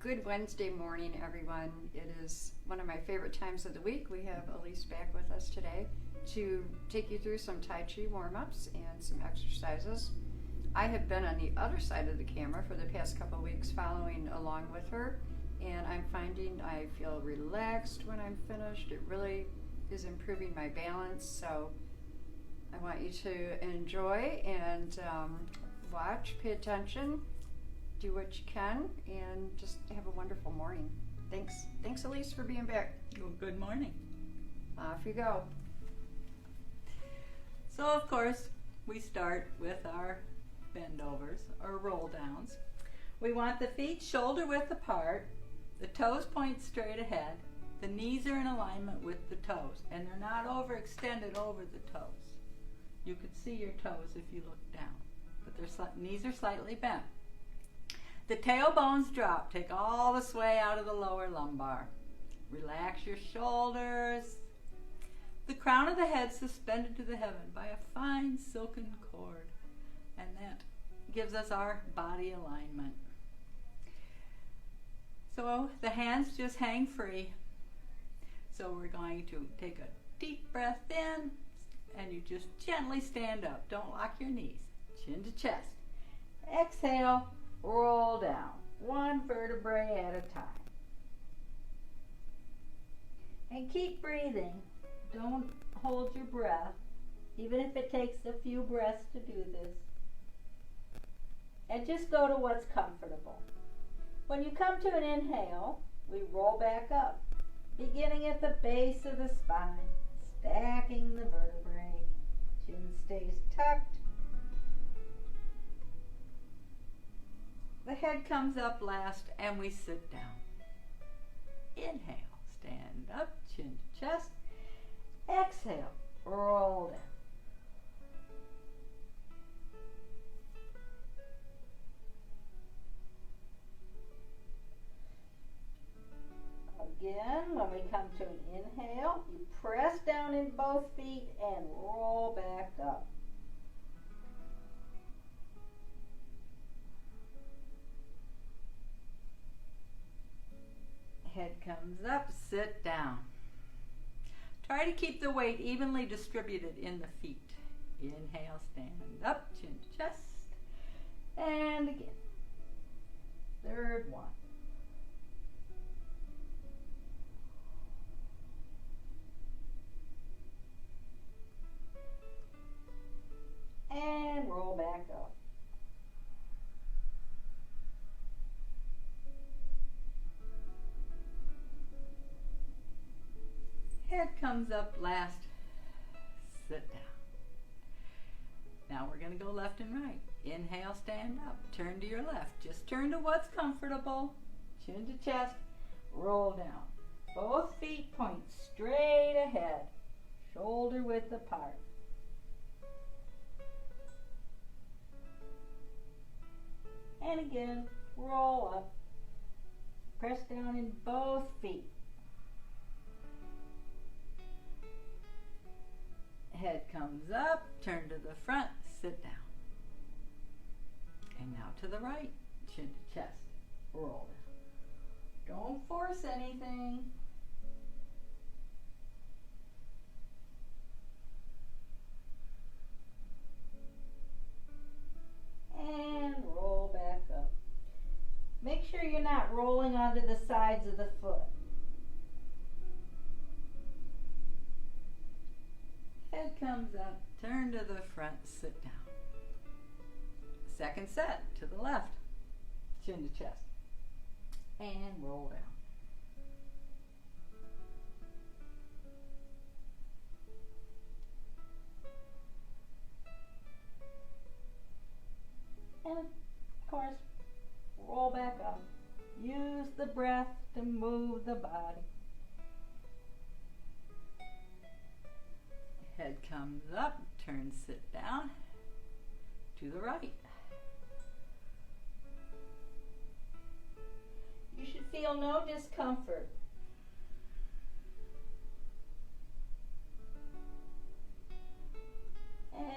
Good Wednesday morning, everyone. It is one of my favorite times of the week. We have Alyse back with us today to take you through some Tai Chi warm-ups and some exercises. I have been on the other side of the camera for the past couple of weeks following along with her, and I'm finding I feel relaxed when I'm finished. It really is improving my balance, so I want you to enjoy and watch, pay attention, do what you can, and just have a wonderful morning. Thanks, Alyse, for being back. Well, good morning. Off you go. So, of course, we start with our bend overs or roll downs. We want the feet shoulder width apart, the toes point straight ahead, the knees are in alignment with the toes, and they're not overextended over the toes. You could see your toes if you look down, but their knees are slightly bent. The tailbones drop. Take all the sway out of the lower lumbar. Relax your shoulders. The crown of the head suspended to the heaven by a fine silken cord. And that gives us our body alignment. So the hands just hang free. So we're going to take a deep breath in, and you just gently stand up. Don't lock your knees. Chin to chest. Exhale. Roll down, one vertebrae at a time. And keep breathing. Don't hold your breath, even if it takes a few breaths to do this. And just go to what's comfortable. When you come to an inhale, we roll back up, beginning at the base of the spine, stacking the vertebrae. Chin stays tucked. The head comes up last and we sit down. Inhale, stand up, chin to chest. Exhale, roll down. Again, when we come to an inhale, you press down in both feet and roll back up. Head comes up, sit down. Try to keep the weight evenly distributed in the feet. Inhale, stand up, chin to chest. And again. Third one. And roll back up. Head comes up last, sit down. Now we're going to go left and right. Inhale, stand up, turn to your left. Just turn to what's comfortable. Chin to chest, roll down. Both feet point straight ahead, shoulder width apart. And again, roll up. Press down in both feet. Head comes up, turn to the front, sit down. And now to the right, chin to chest, roll down. Don't force anything. And roll back up. Make sure you're not rolling onto the sides of the foot. Head comes up, turn to the front, sit down. Second set, to the left, chin to chest, and roll down. And of course, roll back up. Use the breath to move the body. Head comes up, turn, sit down, to the right. You should feel no discomfort.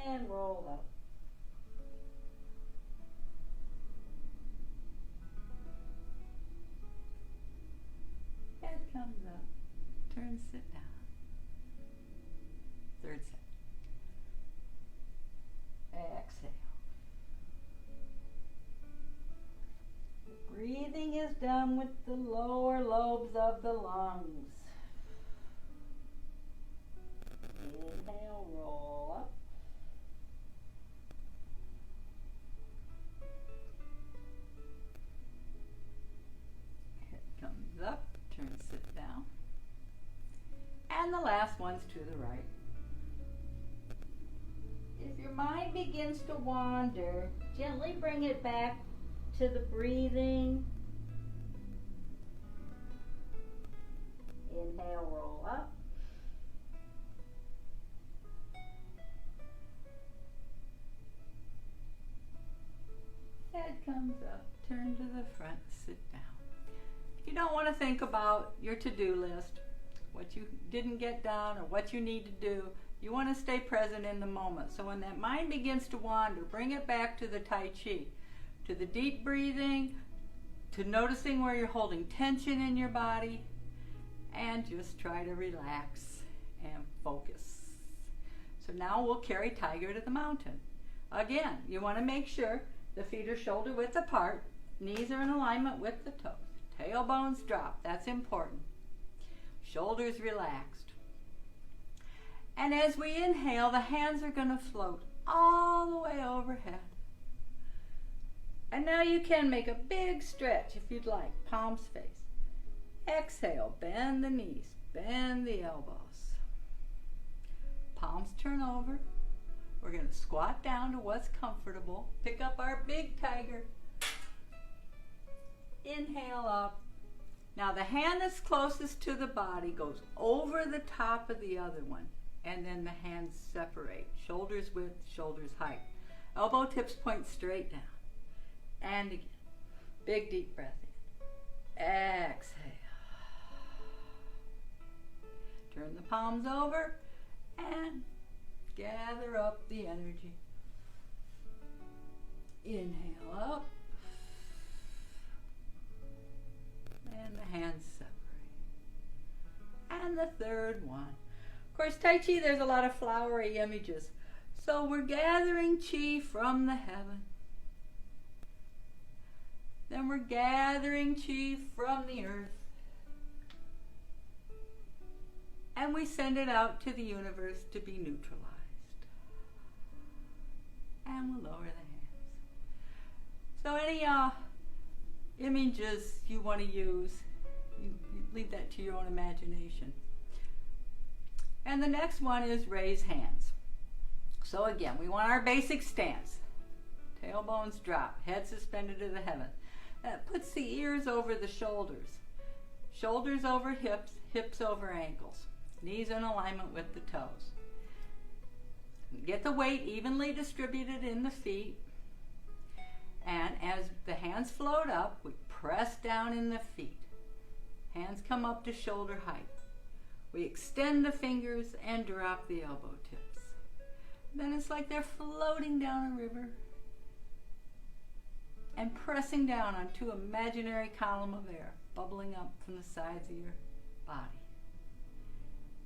And roll up. comes up, turn, sit down. Third set. Exhale. Breathing is done with the lower lobes of the lungs. Inhale, roll up. Head comes up, turn, sit down. And the last one's to the right. If your mind begins to wander, gently bring it back to the breathing. Inhale, roll up. Head comes up, turn to the front, sit down. If you don't want to think about your to-do list, what you didn't get done or what you need to do, you want to stay present in the moment. So when that mind begins to wander, bring it back to the Tai Chi, to the deep breathing, to noticing where you're holding tension in your body, and just try to relax and focus. So now we'll carry Tiger to the mountain. Again, you want to make sure the feet are shoulder width apart, knees are in alignment with the toes, tailbones drop, that's important. Shoulders relaxed. And as we inhale, the hands are going to float all the way overhead. And now you can make a big stretch if you'd like, palms face. Exhale, bend the knees, bend the elbows. Palms turn over. We're going to squat down to what's comfortable. Pick up our big tiger. Inhale up. Now the hand that's closest to the body goes over the top of the other one. And then the hands separate. Shoulders width, shoulders height. Elbow tips point straight down. And again. Big deep breath in. Exhale. Turn the palms over and gather up the energy. Inhale up. And the hands separate. And the third one. Of course, Tai Chi, there's a lot of flowery images. So we're gathering chi from the heaven. Then we're gathering chi from the earth. And we send it out to the universe to be neutralized. And we'll lower the hands. So any images you want to use, you leave that to your own imagination. And the next one is raise hands. So again, we want our basic stance. Tailbones drop, head suspended to the heaven. That puts the ears over the shoulders. Shoulders over hips, hips over ankles. Knees in alignment with the toes. Get the weight evenly distributed in the feet. And as the hands float up, we press down in the feet. Hands come up to shoulder height. We extend the fingers and drop the elbow tips. Then it's like they're floating down a river and pressing down onto an imaginary column of air, bubbling up from the sides of your body.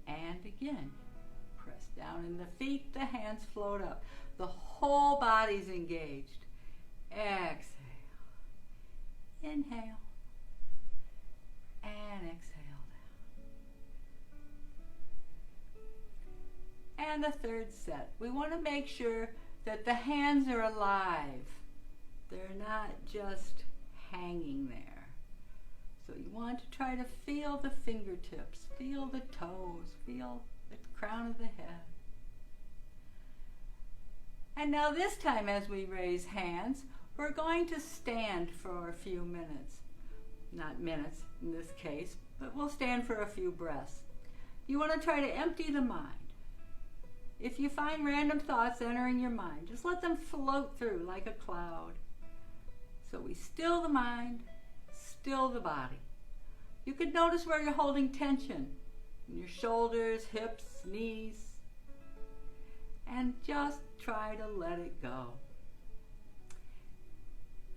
And again, press down in the feet, the hands float up. The whole body's engaged. Exhale. Inhale. And exhale down. And the third set. We want to make sure that the hands are alive. They're not just hanging there. So you want to try to feel the fingertips, feel the toes, feel the crown of the head. And now this time as we raise hands, we're going to stand for a few minutes. Not minutes in this case, but we'll stand for a few breaths. You want to try to empty the mind. If you find random thoughts entering your mind, just let them float through like a cloud. So we still the mind, still the body. You could notice where you're holding tension in your shoulders, hips, knees, and just try to let it go.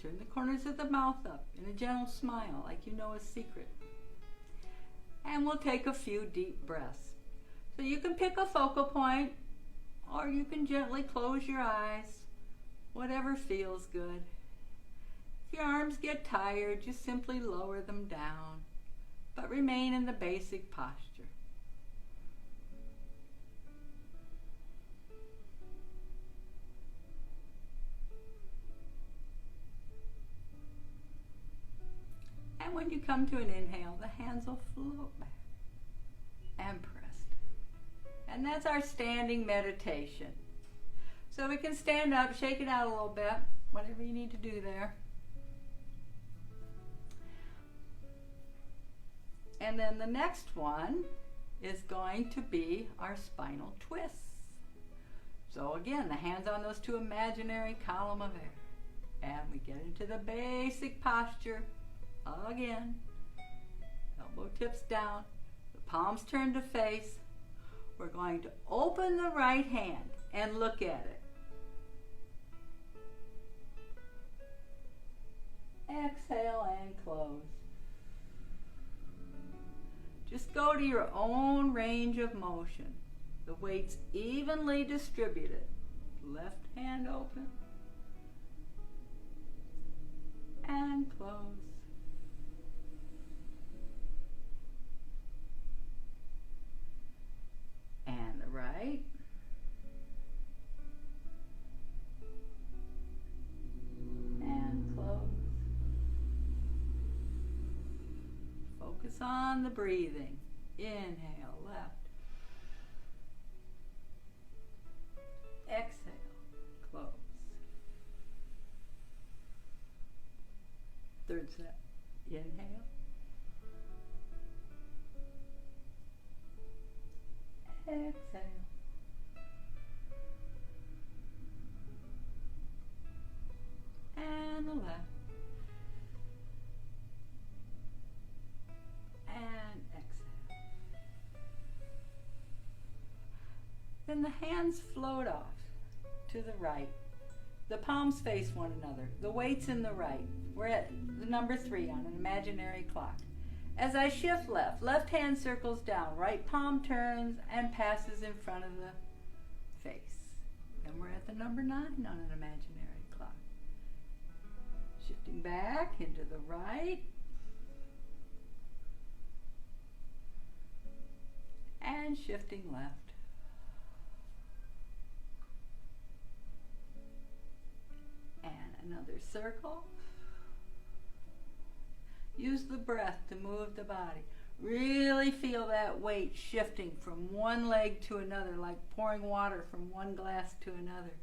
Turn the corners of the mouth up in a gentle smile like you know a secret. And we'll take a few deep breaths. So you can pick a focal point, or you can gently close your eyes, whatever feels good. If your arms get tired, just simply lower them down, but remain in the basic posture. And when you come to an inhale, the hands will float back and press down. And that's our standing meditation. So we can stand up, shake it out a little bit, whatever you need to do there. And then the next one is going to be our spinal twists. So again, the hands on those two imaginary column of air. And we get into the basic posture again. Elbow tips down, the palms turn to face. We're going to open the right hand and look at it. Exhale and close. Just go to your own range of motion. The weight's evenly distributed. Left hand open and close. And the right. And close. Focus on the breathing. Inhale, left. Exhale, close. Third set. Inhale. Exhale. And the left. And exhale. Then the hands float off to the right. The palms face one another. The weight's in the right. We're at the number 3 on an imaginary clock. As I shift left, left hand circles down, right palm turns and passes in front of the face. Then we're at the number 9 on an imaginary clock. Shifting back into the right. And shifting left. And another circle. Use the breath to move the body. Really feel that weight shifting from one leg to another, like pouring water from one glass to another.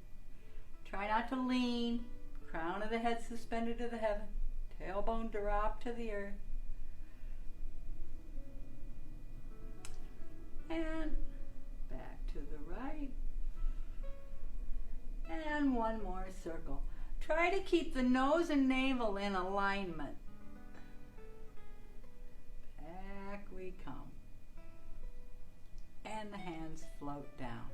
Try not to lean. Crown of the head suspended to the heaven. Tailbone drop to the earth. And back to the right. And one more circle. Try to keep the nose and navel in alignment. Back we come. And the hands float down.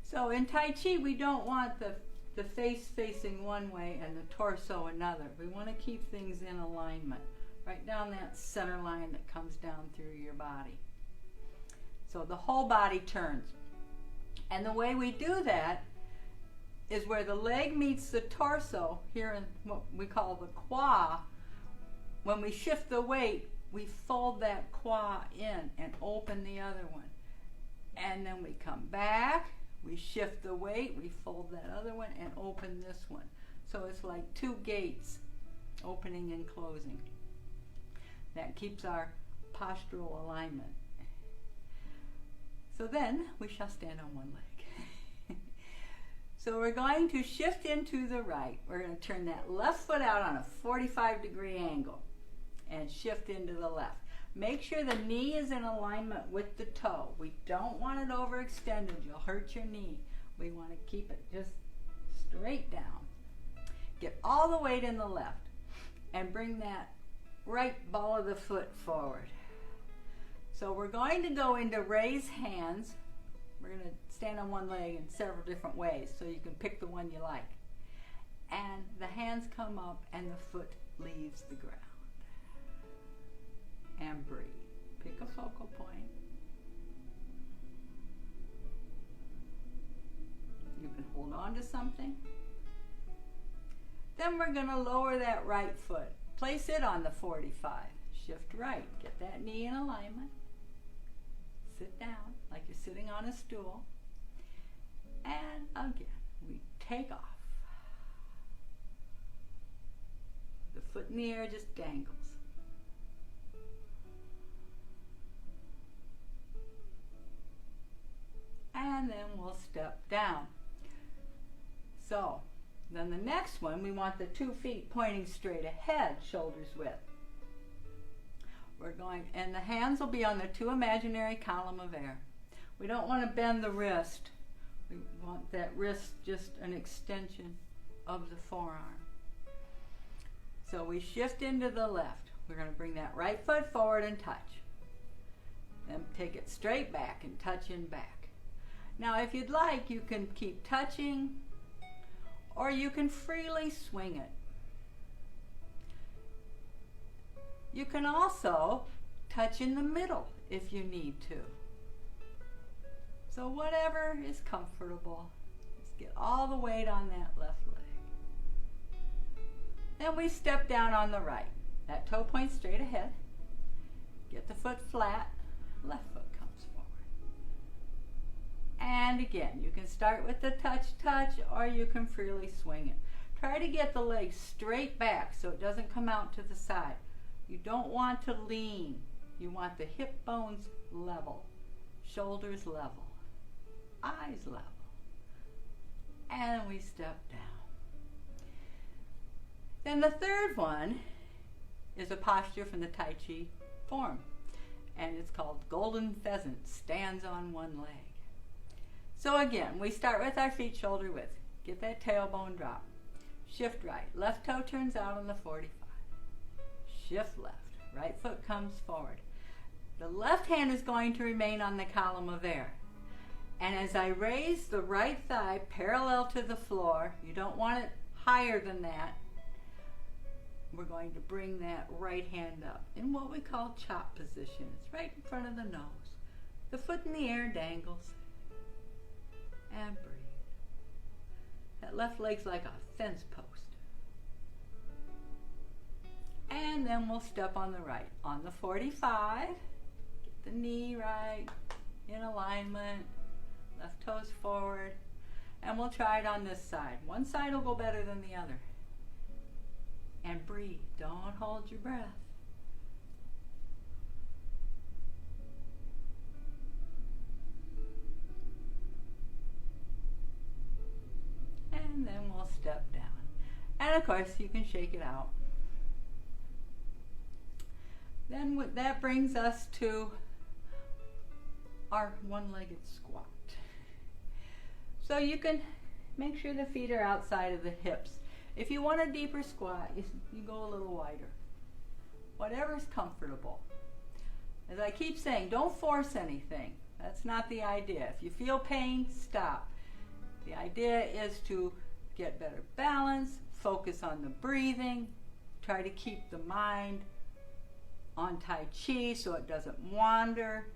So in Tai Chi, we don't want the face facing one way and the torso another. We want to keep things in alignment. Right down that center line that comes down through your body. So the whole body turns. And the way we do that is where the leg meets the torso, here in what we call the qua. When we shift the weight, we fold that qua in and open the other one. And then we come back, we shift the weight, we fold that other one and open this one. So it's like 2 gates, opening and closing. That keeps our postural alignment. So then we shall stand on one leg. So we're going to shift into the right. We're going to turn that left foot out on a 45-degree angle and shift into the left. Make sure the knee is in alignment with the toe. We don't want it overextended. You'll hurt your knee. We want to keep it just straight down. Get all the weight in the left and bring that right ball of the foot forward. So we're going to go into raise hands. We're going to stand on one leg in several different ways so you can pick the one you like. And the hands come up and the foot leaves the ground. And breathe. Pick a focal point. You can hold on to something. Then we're going to lower that right foot. Place it on the 45. Shift right. Get that knee in alignment. Sit down like you're sitting on a stool. And again, we take off. The foot in the air just dangles. And then we'll step down. So, then the next one, we want the 2 feet pointing straight ahead, shoulders width. We're going, and the hands will be on the 2 imaginary column of air. We don't want to bend the wrist. We want that wrist just an extension of the forearm. So we shift into the left. We're going to bring that right foot forward and touch. Then take it straight back and touch in back. Now if you'd like, you can keep touching, or you can freely swing it. You can also touch in the middle if you need to. So whatever is comfortable. Just get all the weight on that left leg. Then we step down on the right. That toe points straight ahead. Get the foot flat. Left foot comes forward. And again, you can start with the touch, or you can freely swing it. Try to get the leg straight back so it doesn't come out to the side. You don't want to lean. You want the hip bones level, shoulders level, eyes level. And we step down. Then the third one is a posture from the Tai Chi form. And it's called Golden Pheasant, stands on one leg. So again, we start with our feet shoulder width. Get that tailbone drop. Shift right. Left toe turns out on the 45. Shift left. Right foot comes forward. The left hand is going to remain on the column of air. And as I raise the right thigh parallel to the floor, you don't want it higher than that, we're going to bring that right hand up in what we call chop position. It's right in front of the nose. The foot in the air dangles. And breathe. That left leg's like a fence post. And then we'll step on the right. On the 45, get the knee right, in alignment, left toes forward, and we'll try it on this side. One side will go better than the other. And breathe. Don't hold your breath. And then we'll step down. And of course, you can shake it out. Then that brings us to our one-legged squat. So you can make sure the feet are outside of the hips. If you want a deeper squat, you go a little wider. Whatever's comfortable. As I keep saying, don't force anything. That's not the idea. If you feel pain, stop. The idea is to get better balance, focus on the breathing, try to keep the mind on Tai Chi so it doesn't wander.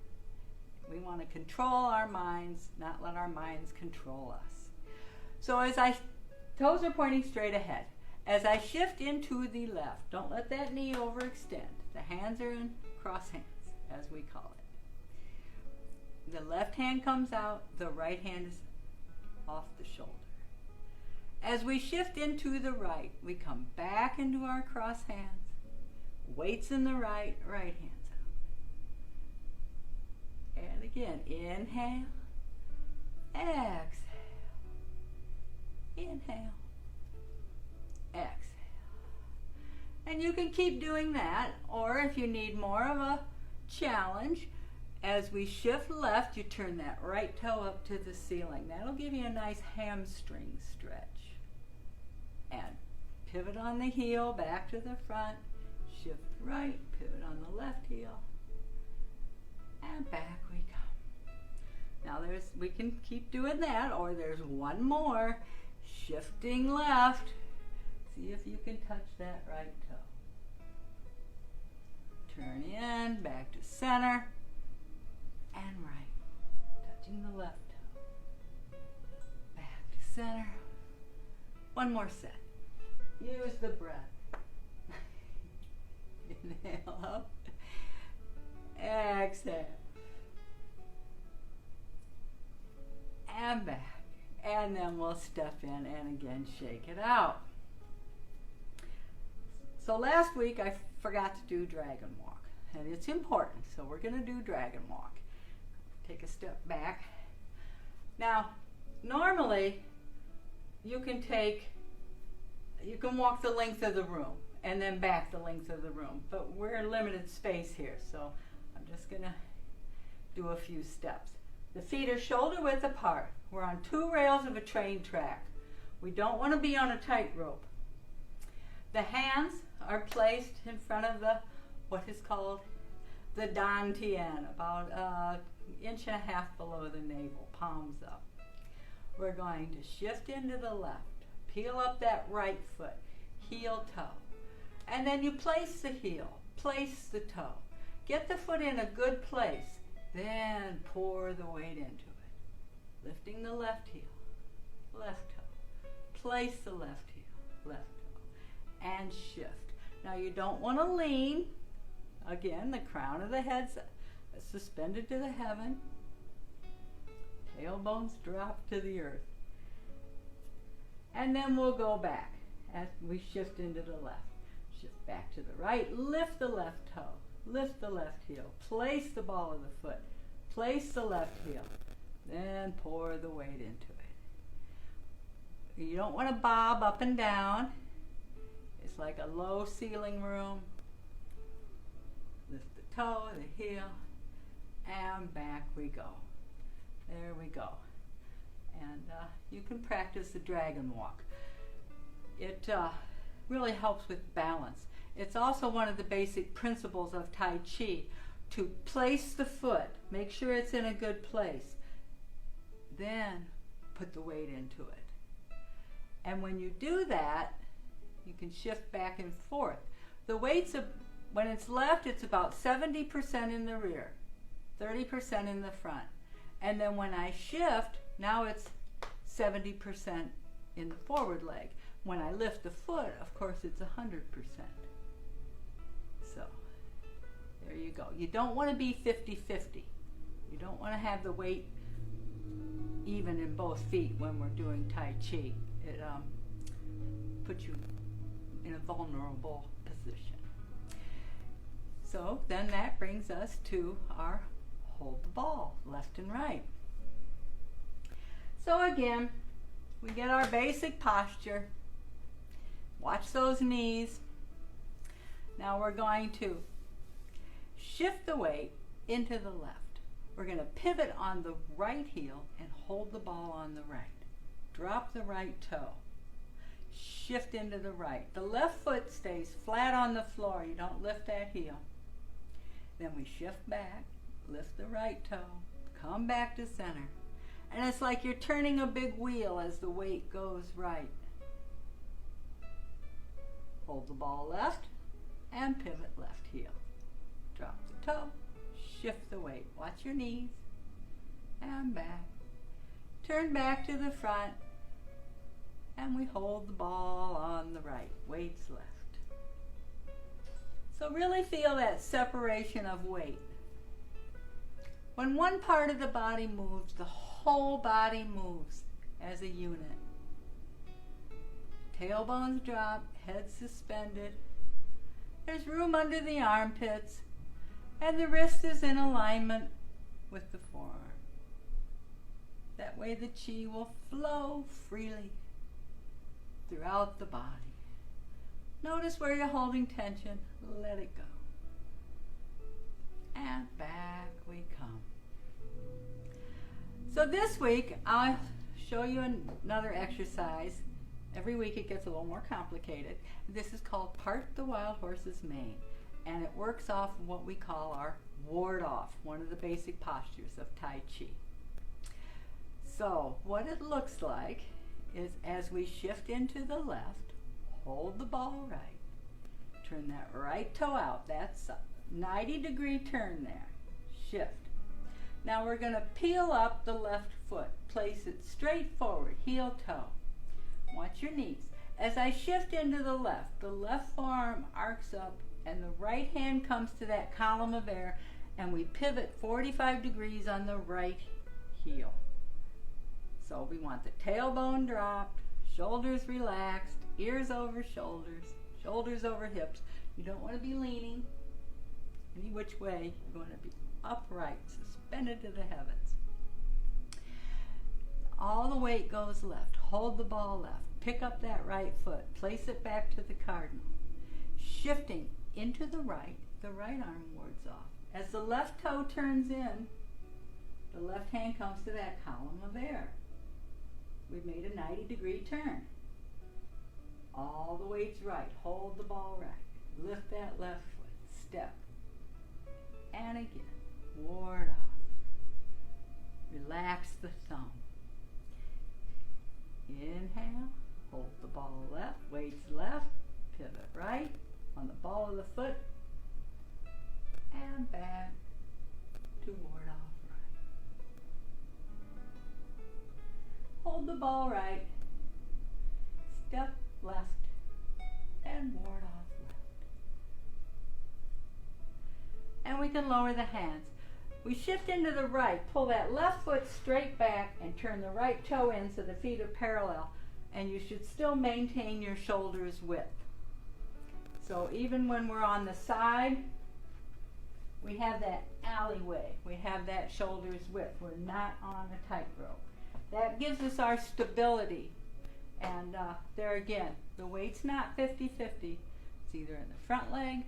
We want to control our minds, not let our minds control us. So toes are pointing straight ahead. As I shift into the left, don't let that knee overextend. The hands are in cross hands, as we call it. The left hand comes out, the right hand is off the shoulder. As we shift into the right, we come back into our cross hands. Weights in the right, right hand's out. And again, inhale, exhale, inhale, exhale. And you can keep doing that, or if you need more of a challenge, as we shift left, you turn that right toe up to the ceiling. That'll give you a nice hamstring stretch. And pivot on the heel, back to the front, shift right, pivot on the left heel, and back we come. Now we can keep doing that, or there's one more. Shifting left, see if you can touch that right toe. turn in, back to center, and right, touching the left toe. Back to center. One more set. Use the breath. Inhale up. Exhale. And back. And then we'll step in and again shake it out. So last week I forgot to do dragon walk. And it's important. So we're going to do dragon walk. Take a step back. Now, normally you can walk the length of the room and then back the length of the room. But we're in limited space here, so I'm just going to do a few steps. The feet are shoulder width apart. We're on 2 rails of a train track. We don't want to be on a tightrope. The hands are placed in front of what is called the dantian, about an inch and a half below the navel, palms up. We're going to shift into the left. Peel up that right foot, heel, toe. And then you place the heel, place the toe. Get the foot in a good place. Then pour the weight into it. Lifting the left heel, left toe. Place the left heel, left toe. And shift. Now you don't want to lean. Again, the crown of the head's suspended to the heaven. Tailbones drop to the earth. And then we'll go back as we shift into the left. Shift back to the right. Lift the left toe. Lift the left heel. Place the ball of the foot. Place the left heel. Then pour the weight into it. You don't want to bob up and down. It's like a low ceiling room. Lift the toe, the heel, and back we go. There we go. And you can practice the dragon walk. It really helps with balance. It's also one of the basic principles of Tai Chi to place the foot, make sure it's in a good place, then put the weight into it. And when you do that, you can shift back and forth. The weight's, when it's left, it's about 70% in the rear, 30% in the front. And then when I shift, now it's 70% in the forward leg. When I lift the foot, of course, it's 100%. So, there you go. You don't want to be 50-50. You don't want to have the weight even in both feet when we're doing Tai Chi. It puts you in a vulnerable position. So then that brings us to our hold the ball, left and right. So again, we get our basic posture. Watch those knees. Now we're going to shift the weight into the left. We're going to pivot on the right heel and hold the ball on the right. Drop the right toe. Shift into the right. The left foot stays flat on the floor. You don't lift that heel. Then we shift back, lift the right toe, come back to center. And it's like you're turning a big wheel as the weight goes right. Hold the ball left and pivot left heel. Drop the toe, shift the weight. Watch your knees and back. Turn back to the front and we hold the ball on the right. Weight's left. So really feel that separation of weight. When one part of the body moves, the whole body moves as a unit. Tailbones drop, head suspended. There's room under the armpits, and the wrist is in alignment with the forearm. That way the chi will flow freely throughout the body. Notice where you're holding tension. Let it go. And back we come. So this week, I'll show you another exercise. Every week it gets a little more complicated. This is called Part the Wild Horse's Mane. And it works off what we call our ward off, one of the basic postures of Tai Chi. So what it looks like is as we shift into the left, hold the ball right, turn that right toe out. That's 90-degree turn there. Shift. Now we're going to peel up the left foot. Place it straight forward, heel toe. Watch your knees. As I shift into the left forearm arcs up and the right hand comes to that column of air, and we pivot 45 degrees on the right heel. So we want the tailbone dropped, shoulders relaxed, ears over shoulders, shoulders over hips. You don't want to be leaning any which way. You want to be upright, suspended to the heavens. All the weight goes left. Hold the ball left. Pick up that right foot. Place it back to the cardinal. Shifting into the right arm wards off. As the left toe turns in, the left hand comes to that column of air. We've made a 90-degree turn. All the weight's right. Hold the ball right. Lift that left foot. Step. And again. Ward off. Relax the thumb. Inhale. Hold the ball left. Weights left. Pivot right. On the ball of the foot. And back to ward off right. Hold the ball right. Step left. And ward off left. And we can lower the hands. We shift into the right. Pull that left foot straight back and turn the right toe in so the feet are parallel. And you should still maintain your shoulders width. So even when we're on the side, we have that alleyway. We have that shoulders width. We're not on a tightrope. That gives us our stability. And there again, the weight's not 50-50. It's either in the front leg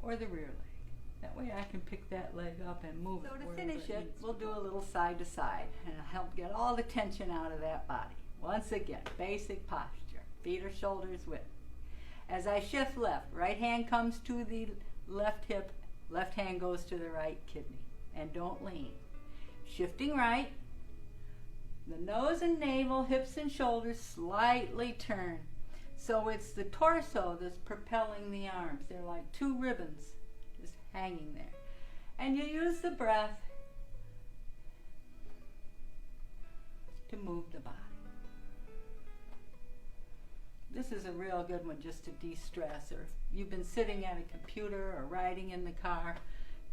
or the rear leg. That way I can pick that leg up and move it. So to finish it, we'll do a little side to side and it'll help get all the tension out of that body. Once again, basic posture. Feet are shoulders width. As I shift left, right hand comes to the left hip, left hand goes to the right kidney. And don't lean. Shifting right, the nose and navel, hips and shoulders slightly turn. So it's the torso that's propelling the arms. They're like two ribbons just hanging there. And you use the breath to move the body. This is a real good one just to de-stress, or if you've been sitting at a computer or riding in the car,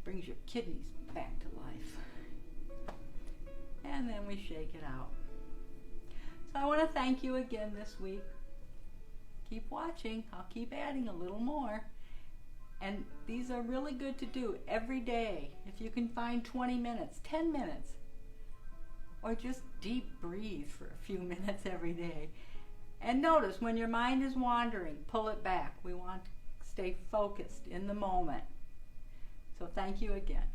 brings your kidneys back to life. And then we shake it out. So I want to thank you again this week. Keep watching. I'll keep adding a little more. And these are really good to do every day. If you can find 20 minutes, 10 minutes, or just deep breathe for a few minutes every day. And notice when your mind is wandering, pull it back. We want to stay focused in the moment. So thank you again.